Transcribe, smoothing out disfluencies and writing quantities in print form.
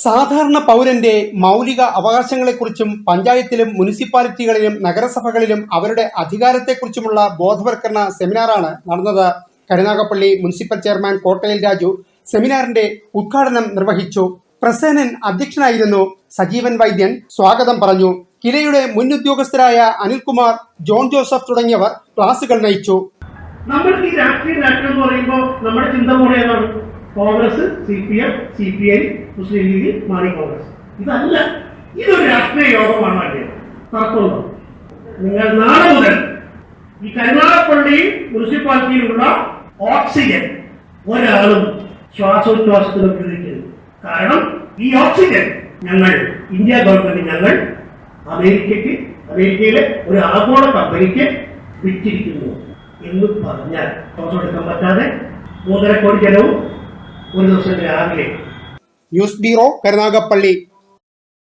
സാധാരണ പൗരന്റെ മൗലിക അവകാശങ്ങളെക്കുറിച്ചും പഞ്ചായത്തിലും മുനിസിപ്പാലിറ്റികളിലും നഗരസഭകളിലും അവരുടെ അധികാരത്തെക്കുറിച്ചുമുള്ള ബോധവൽക്കരണ സെമിനാറാണ് നടന്നത്. കരുനാഗപ്പള്ളി മുനിസിപ്പൽ ചെയർമാൻ കോട്ടയിൽ രാജു സെമിനാറിന്റെ ഉദ്ഘാടനം നിർവഹിച്ചു. പ്രസേനൻ അധ്യക്ഷനായിരുന്നു. സജീവൻ വൈദ്യൻ സ്വാഗതം പറഞ്ഞു. കിലയുടെ മുൻ ഉദ്യോഗസ്ഥരായ അനിൽകുമാർ, ജോൺ ജോസഫ് തുടങ്ങിയവർ ക്ലാസുകൾ നയിച്ചു. നമ്മൾ ഈ രാഷ്ട്രീയ നേട്ടം എന്ന് പറയുമ്പോൾ നമ്മുടെ ചിന്ത പോലെ ഏതാണ്? കോൺഗ്രസ്, CPM, CPI, മുസ്ലിം ലീഗ്, മാണി കോൺഗ്രസ്. ഇതല്ല, ഇതൊരു രാഷ്ട്രീയ യോഗമാണ്. വേണ്ടത് തർക്കമുണ്ടോ? നിങ്ങൾ നാളെ മുതൽ ഈ കരുനാഗപ്പള്ളി മുനിസിപ്പാലിറ്റിയിലുള്ള ഓക്സിജൻ ഒരാളും ശ്വാസോച്ഛ്വാസത്തിന് ഉപയോഗിക്കരുത്. കാരണം ഈ ഓക്സിജൻ ഞങ്ങൾ ഇന്ത്യ ഗവൺമെന്റ് ഞങ്ങൾ അമേരിക്കയിലെ ഒരു ആഗോള കമ്പനിക്ക് വിറ്റിരിക്കുന്നു എന്ന് പറഞ്ഞാൽ ശ്വാസം എടുക്കാൻ പറ്റാതെ 3.5 കോടി ജനവും ഒരു ദിവസം രാവിലെ. News bureau, Karunagappally.